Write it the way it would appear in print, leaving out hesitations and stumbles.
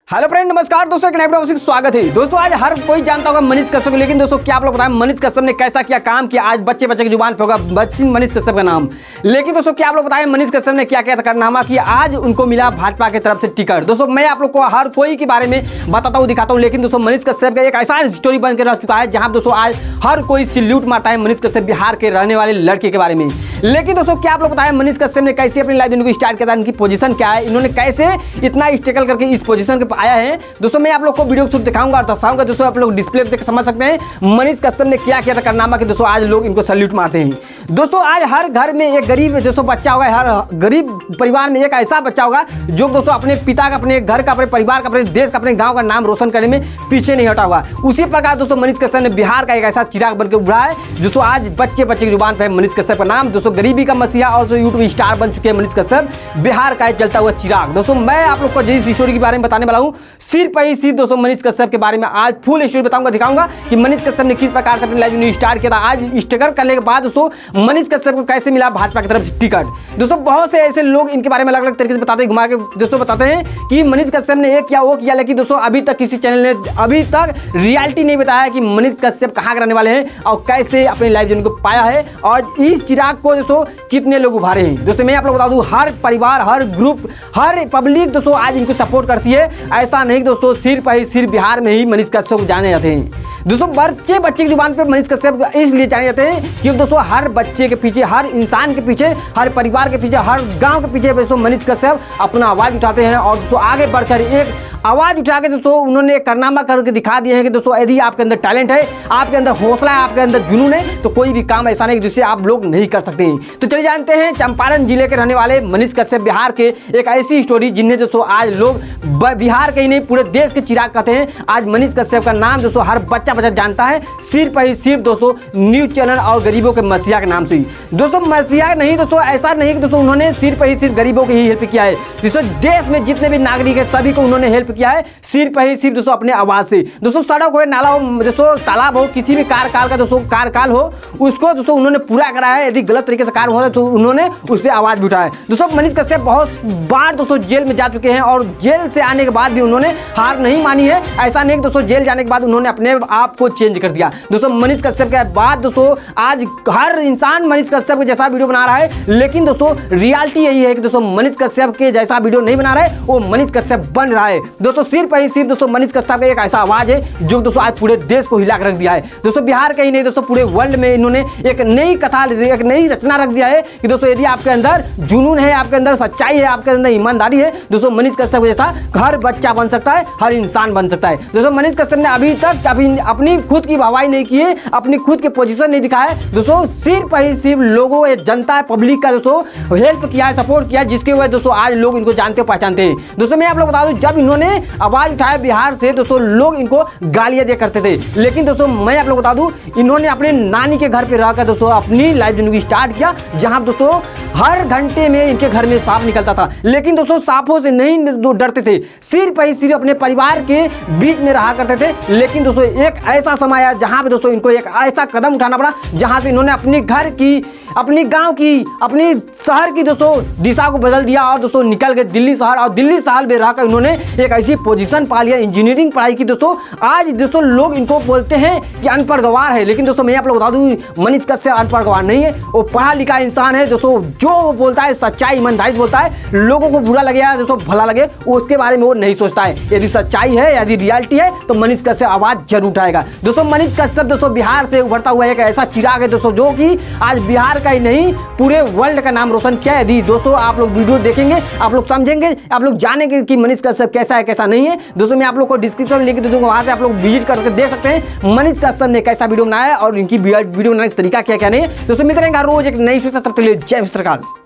Hello friend, नमस्कार दोस्तों, एक नए वीडियो में स्वागत है। दोस्तों आज हर कोई जानता होगा मनीष कश्यप को, लेकिन दोस्तों क्या आप लोग बताएं मनीष कश्यप ने कैसा किया काम किया। आज बच्चे की जुबान पे होगा मनीष कश्यप का नाम, लेकिन दोस्तों क्या आप लोग बताएं मनीष कश्यप ने क्या क्या कारनामा किया। आज उनको मिला भाजपा की तरफ से टिकट। दोस्तों मैं आप लोग को हर कोई के बारे में बताता हूँ, दिखाता हूँ, लेकिन दोस्तों मनीष कश्यप का एक ऐसा स्टोरी बन के रह चुका है जहाँ दोस्तों आज हर कोई सैल्यूट मारता है मनीष कश्यप बिहार के रहने वाले लड़के के बारे में। लेकिन दोस्तों क्या आप लोग बताएं मनीष कश्यप ने कैसे अपनी लाइफ को स्टार्ट किया था, इनकी पोजीशन क्या है, इन्होंने कैसे इतना स्ट्रगल करके इस पोजीशन पे आया है। दोस्तों मैं आप लोग को वीडियो को दिखाऊंगा और दर्शाऊंगा। दोस्तों आप लोग डिस्प्ले पे देख समझ सकते हैं मनीष कश्यप ने क्या किया था कारनामा कि दोस्तों आज लोग इनको सैल्यूट मारते हैं। दोस्तों आज हर घर में एक गरीब दोस्तों बच्चा होगा, हर गरीब परिवार में एक ऐसा बच्चा होगा जो दोस्तों अपने पिता का, अपने घर का, अपने परिवार का, अपने देश का, अपने गाँव का नाम रोशन करने में पीछे नहीं हटा होगा। उसी प्रकार दोस्तों मनीष कश्यप ने बिहार का एक ऐसा चिराग बनकर उभरा है दोस्तों आज बच्चे की जुबान पर मनीष कश्यप का नाम। दोस्तों गरीबी का मसीहा और यूट्यूब स्टार बन चुके हैं मनीष कश्यप, बिहार का जलता हुआ चिराग। दोस्तों मैं आप लोग को जिस स्टोरी के बारे में बताने वाला हूँ सिर्फ ही सिर्फ दोस्तों मनीष कश्यप के बारे में आज फुल स्टोरी बताऊंगा, दिखाऊंगा कि मनीष कश्यप ने किस प्रकार से अपनी लाइफ स्टार्ट किया था। आज स्ट्रगल करने के बाद दोस्तों मनीष कश्यप को कैसे मिला भाजपा की तरफ से टिकट। दोस्तों बहुत से ऐसे लोग इनके बारे में अलग अलग तरीके से बताते हैं, घुमा के दोस्तों बताते हैं कि मनीष कश्यप ने ये किया वो किया, लेकिन दोस्तों अभी तक किसी चैनल ने अभी तक रियलिटी नहीं बताया कि मनीष कश्यप कहाँ के रहने वाले हैं और कैसे अपनी लाइफ को पाया है और इस चिराग को दोस्तों कितने लोग उभारे हैं। दोस्तों मैं आप लोग बता दूं हर परिवार, हर ग्रुप, हर पब्लिक दोस्तों आज इनको सपोर्ट करती है। ऐसा नहीं दोस्तों सिर्फ बिहार में ही मनीष कश्यप को जाने जाते हैं। दोस्तों बच्चे की जुबान पे मनीष कश्यप इसलिए जाने जाते हैं कि दोस्तों हर बच्चे के पीछे, हर इंसान के पीछे, हर परिवार के पीछे, हर गांव के पीछे दोस्तों मनीष कश्यप अपना आवाज उठाते हैं और दोस्तों आगे बढ़कर एक आवाज उठा के दोस्तों उन्होंने कारनामा करके दिखा दिए हैं कि दोस्तों यदि आपके अंदर टैलेंट है, आपके अंदर हौसला है, आपके अंदर जुनून है तो कोई भी काम ऐसा नहीं जिससे आप लोग नहीं कर सकते हैं। तो चलिए जानते हैं चंपारण जिले के रहने वाले मनीष कश्यप बिहार के एक ऐसी स्टोरी जिन्हें दोस्तों आज लोग बिहार के ही नहीं पूरे देश के चिराग कहते हैं। आज मनीष कश्यप का नाम दोस्तों हर बच्चा जानता है सिर्फ दोस्तों न्यूज चैनल और गरीबों के मसीहा के नाम से। दोस्तों मसीहा नहीं दोस्तों, ऐसा नहीं कि दोस्तों उन्होंने सिर्फ गरीबों की ही हेल्प किया है। दोस्तों देश में जितने भी नागरिक है सभी को उन्होंने हेल्प किया है सिर्फ दोस्तों अपने आवाज से। दोस्तों सड़क हो, नाला हो, दोस्तों तालाब हो, किसी भी कार्यकाल का दोस्तों कार्यकाल हो उसको दोस्तों उन्होंने पूरा करा है। यदि गलत तरीके से कार्य हो तो उन्होंने उस पर आवाज भी उठाया। दोस्तों मनीष कश्यप बहुत बार दोस्तों जेल में जा चुके हैं और जेल से आने के बाद भी उन्होंने हार नहीं मानी है। ऐसा नहीं दोस्तों जेल जाने के बाद उन्होंने अपने आप को चेंज कर दिया। दोस्तों मनीष कश्यप के बाद दोस्तों आज हर इंसान मनीष कश्यप के जैसा वीडियो बना रहा है, लेकिन दोस्तों रियलिटी यही है कि दोस्तों मनीष कश्यप के जैसा वीडियो नहीं बना रहा है, वो मनीष कश्यप बन रहा है। दोस्तों सिर्फ दोस्तों मनीष कश्यप का एक ऐसा आवाज है जो दोस्तों आज पूरे देश को हिला कर रख दिया है। दोस्तों बिहार का ही नहीं दोस्तों पूरे वर्ल्ड में इन्होंने एक नई कथा, एक नई रचना रख दिया है कि दोस्तों यदि आपके अंदर जुनून है, आपके अंदर सच्चाई है, आपके अंदर ईमानदारी है, दोस्तों मनीष कश्यप जैसा हर बच्चा बन सकता है, हर इंसान बन सकता है। दोस्तों मनीष कश्यप ने अभी तक अपनी खुद की वाहवाही नहीं की है, अपनी खुद के पोजीशन नहीं दिखाया है। दोस्तों सिर्फ लोगों, जनता, पब्लिक का दोस्तों हेल्प किया है, सपोर्ट किया है, जिसके वजह दोस्तों आज लोग इनको जानते पहचानते हैं। दोस्तों मैं आप लोग बता दूं जब इन्होंने आवाज उठाया बिहार से दोस्तों लोग इनको गालियां दिया करते थे, लेकिन दोस्तों मैं आप लोग बता दूं इन्होंने अपने नानी के घर पे रहकर दोस्तों अपनी लाइफ जिंदगी स्टार्ट किया, जहां दोस्तों हर घंटे में इनके घर में सांप निकलता था, लेकिन दोस्तों सांपों से नहीं डरते थे, सिर्फ अपने परिवार के बीच में रहा करते थे। लेकिन दोस्तों एक ऐसा समय आया जहां पे दोस्तों इनको एक ऐसा कदम उठाना पड़ा जहां से इन्होंने अपने घर की, अपनी गांव की, अपनी शहर की दोस्तों दिशा को बदल दिया और दोस्तों निकल गए दिल्ली शहर और दिल्ली शहर में रहकर उन्होंने एक ऐसी पोजीशन पा लिया, इंजीनियरिंग पढ़ाई की। दोस्तों आज दोस्तों लोग इनको बोलते हैं कि अनपढ़ गवार है, लेकिन दोस्तों मैं आप लोग बता दूं मनीष कश्यप अनपढ़ गवार नहीं है, वो पढ़ा लिखा इंसान है। दोस्तों जो वो बोलता है सच्चाई ईमानदारी बोलता है, लोगों को बुरा लगे या दोस्तों भला लगे उसके बारे में वो नहीं सोचता है। यदि सच्चाई है, यदि रियलिटी है तो मनीष कश्यप आवाज जरूर उठाएगा। दोस्तों मनीष कश्यप दोस्तों बिहार से उभरता हुआ एक ऐसा चिराग है दोस्तों जो कि आज बिहार का ही नहीं पूरे वर्ल्ड का नाम रोशन किया है। यदि दोस्तों आप लोग वीडियो देखेंगे, आप लोग समझेंगे, आप लोग जानेंगे कि मनीष कश्यप कैसा है कैसा नहीं है। दोस्तों मैं आप लोग को डिस्क्रिप्शन में लिंक दे दूंगा, वहां से आप लोग विजिट करके देख सकते हैं मनीष कश्यप ने कैसा वीडियो बनाया है और इनकी वीडियो बनाने का तरीका क्या क्या नहीं है। दोस्तों मिलते रहेंगे रोज एक नई सूचना, तब तक के लिए जय श्री कृष्ण।